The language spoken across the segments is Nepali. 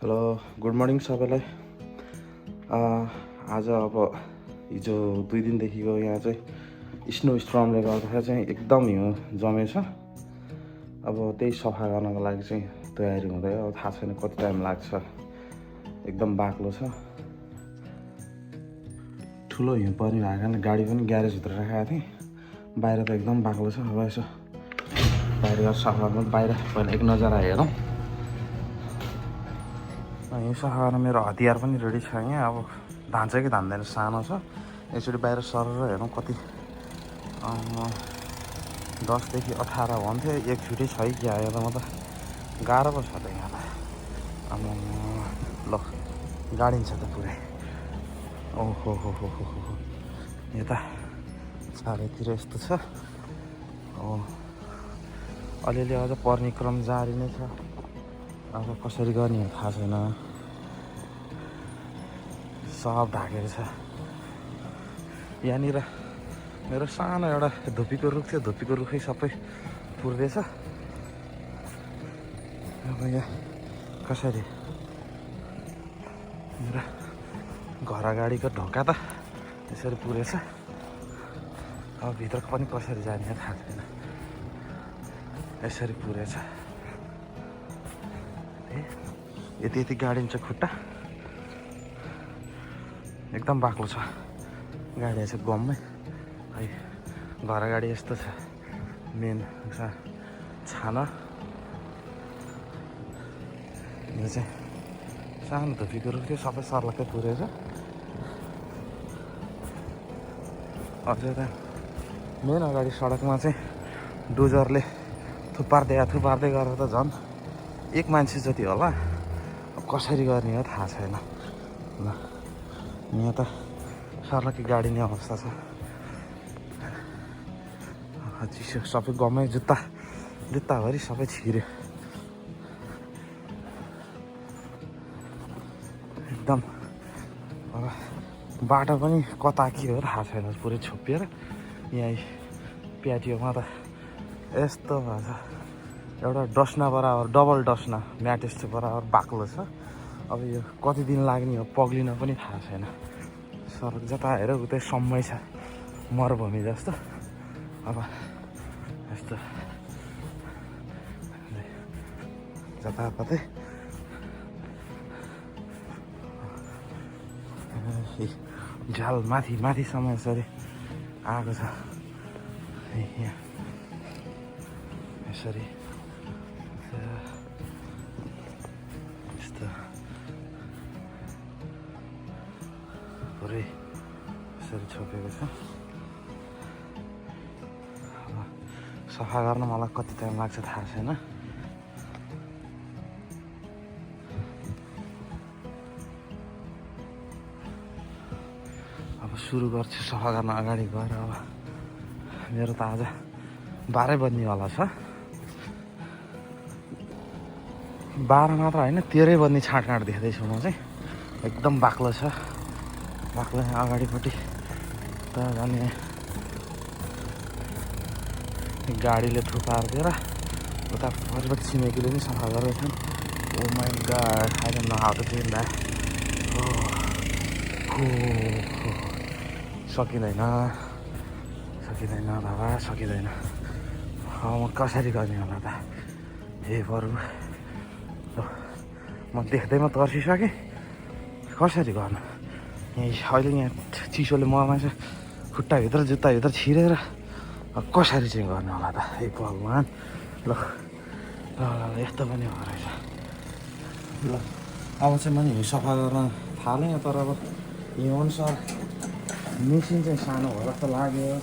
हेलो गुड मर्निङ सबैलाई। आज अब हिजो 2 दिनदेखिको यहाँ चाहिँ स्नो स्ट्रमले गर्दाखेरि चाहिँ एकदम हिउँ जमेछ। अब त्यही सफा गर्नको लागि चाहिँ तयारी हुँदै, अब थाहा छैन कति टाइम लाग्छ। एकदम बाक्लो छ, ठुलो हिउँ पर्ने भएको कारणले गाडी पनि ग्यारेजभित्र राखेको थिएँ। बाहिर त एकदम बाक्लो छ। अब यसो बाहिर सफा गर्नु, बाहिर पहिला एक नजर हेरौँ। हिउँ सफा गर्न मेरो हतियार पनि रेडी छ यहाँ। अब धान्छ कि धान्दैन, सानो छ। एकचोटि बाहिर सरेर हेरौँ कति 10 देखि 18 भन्थ्यो। एकचोटि छ कि आयो त, म त गाह्रो पो छ त यहाँलाई। ल गाडिन्छ त पुरै। ओहो हो हो हो हो, यता चारैतिर यस्तो छ। अलिअलि अझ पर्ने क्रम जारी नै छ। अब कसरी गर्ने थाहा छैन। सब ढाकेको छ। यहाँनिर मेरो सानो एउटा धुपीको रुख थियो, धुपीको रुखै सबै पुर्दैछ। अब यहाँ कसरी मेरो घर अगाडिको ढोका त यसरी पुरेछ। अब भित्रको पनि कसरी जाने थाहा छैन, यसरी पुरेछ। यति यति गाडिन्छ खुट्टा, एकदम बाक्लो छ। गाडी चाहिँ गममै है। घर अगाडि यस्तो छ मेन छाना। यो चाहिँ सानो धुपीको रुख थियो, सबै सर्लक्कै पुरेछ। अझै त मेन अगाडि सडकमा चाहिँ डोजरले थुपार्दै गरेर त झन् एक मान्छे जति होला। कसरी गर्ने हो थाहा छैन। ल यहाँ त सर्लक्कै गाडिने अवस्था छ। चिसो सबै गमै, जुत्ताभरि सबै छिर्यो एकदम। अब बाटो पनि कता के हो थाहा छैन, पुरै छोपिएर। यहाँ प्याटियोमा त यस्तो भएछ, एउटा डस्ना बराबर, डबल डस्ना म्याटेस्ट बराबर बाक्लो छ। अब यो कति दिन लाग्ने हो पग्लिन पनि थाहा छैन। सडक जता हेर उतै समय छ, मरुभूमि जस्तो। अब यस्तो जताततै झ्याल माथिसम्म यसरी आएको छ। यहाँ यसरी यस्तो पुरै यसरी छोपेको छ। सफा गर्न मलाई कति टाइम लाग्छ थाहा छैन। अब सुरु गर्छु सफा गर्न अगाडि गएर। अब मेरो त आज 12 बज्नेवाला छ। 12 मात्र होइन, 13 बज्ने छाँटकाँट देख्दैछु म चाहिँ। एकदम बाक्लो छ। बाक्लो यहाँ अगाडिपट्टि त जाने गाडीले थुपारिदिएर उता पछिपट्टि छिमेकीले पनि सफा गर्दैछन्। Oh my god, I don't know how to clean that. सकिँदैन बाबा, सकिँदैन। म कसरी गर्ने होला त? हे बरु म देख्दैमा तर्सिसकेँ। कसरी गर्नु? अहिले यहाँ चिसोले ममा चाहिँ खुट्टाभित्र जुत्ताभित्र छिरेर कसरी चाहिँ गर्नु होला त? हे भगवान्। ल यस्तो पनि हो रहेछ। ल अब चाहिँ मैले हिउँ सफा गर्न थालेँ, तर अब हिउँ अनुसार मेसिन चाहिँ सानो होला जस्तो लाग्यो।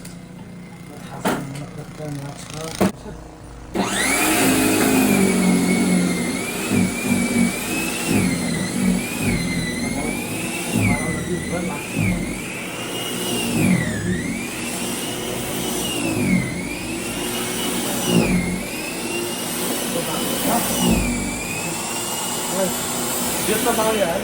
त्यस्तो पानी आयो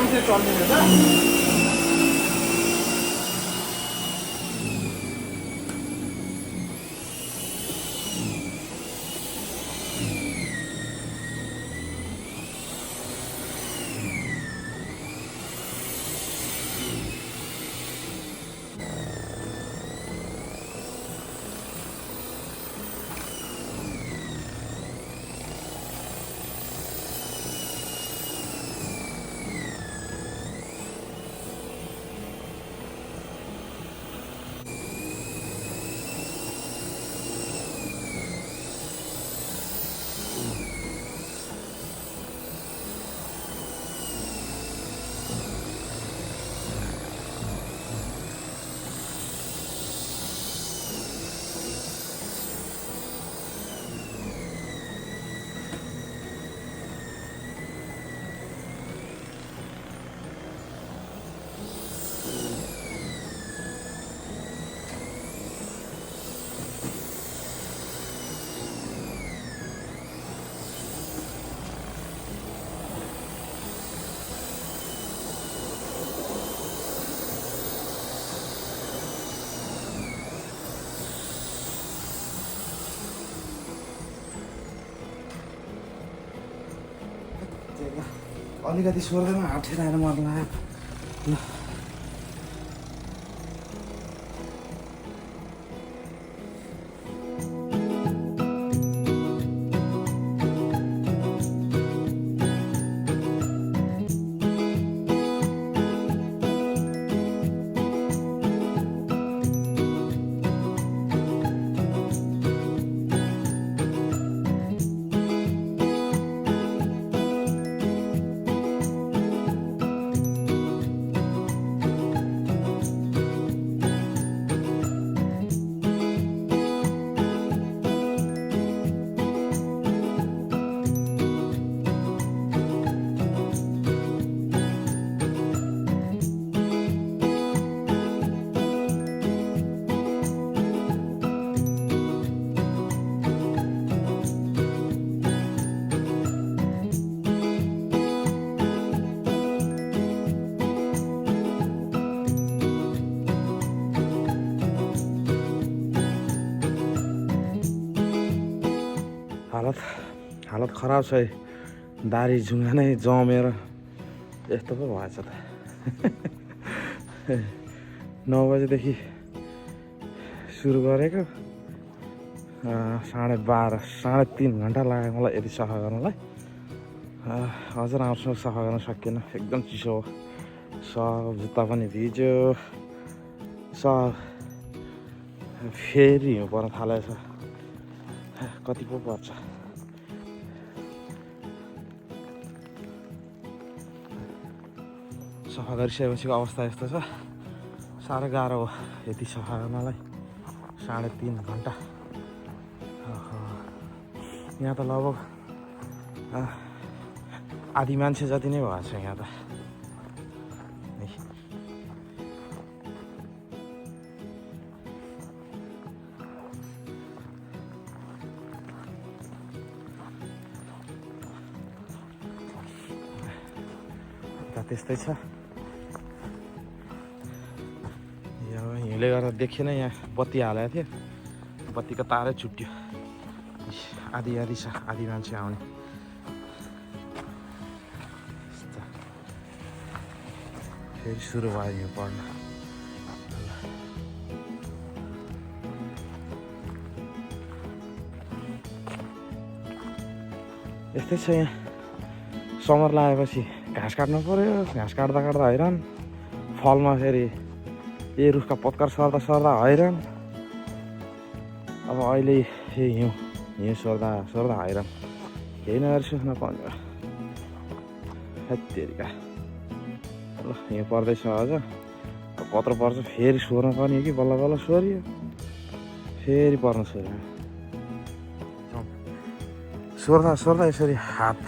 आरामसे चल्ने रहेछ। अलिकति स्वर्गमा हाटेर आएर मन लाग्यो। हालत खराब छ है। दारी झुङ्गा नै जमेर यस्तो पो भएछ त। 9 बजेदेखि सुरु गरेको 12:30 3.5 घन्टा लाग्यो मलाई यति सफा गर्नलाई। अझ राम्रोसँग सफा गर्न सकिएन, एकदम चिसो हो। सब जुत्ता पनि भिज्यो, सब फेरि हिउँ पर्न थालेछ। कति पो पर्छ। सफा गरिसकेपछिको अवस्था यस्तो छ। साह्रै गाह्रो हो यति सफा गर्नलाई। 3.5 घन्टा। यहाँ त लगभग आधी मान्छे जति नै भएको छ यहाँ त। त्यस्तै छ। हिउँले गर्दा देखिएन, यहाँ बत्ती हालेको थियो, बत्तीको तारै छुट्यो। आधी छ, आधी मान्छे आउने। फेरि सुरु भयो हिउँ पर्न। यस्तै छ यहाँ। समर लागेपछि घाँस काट्नु पर्यो, घाँस काट्दा हैरान। फलमा फेरि रुखका पत्कर सर्दा हैरान। अब अहिले हिउँ सर्दा हैरान। केही नगरी सुक्न पर्यो। हेत्तेरिका ल हिउँ पर्दैछ अझ। पत्र पर्छ फेरि सोर्न पर्ने हो कि बल्ल बल्ल सोरियो, फेरि पर्न छोड्यो। सोर्दा यसरी हात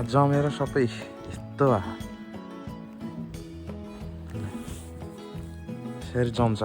जमेर सबै यस्तो भयो। फेरि जम्छ।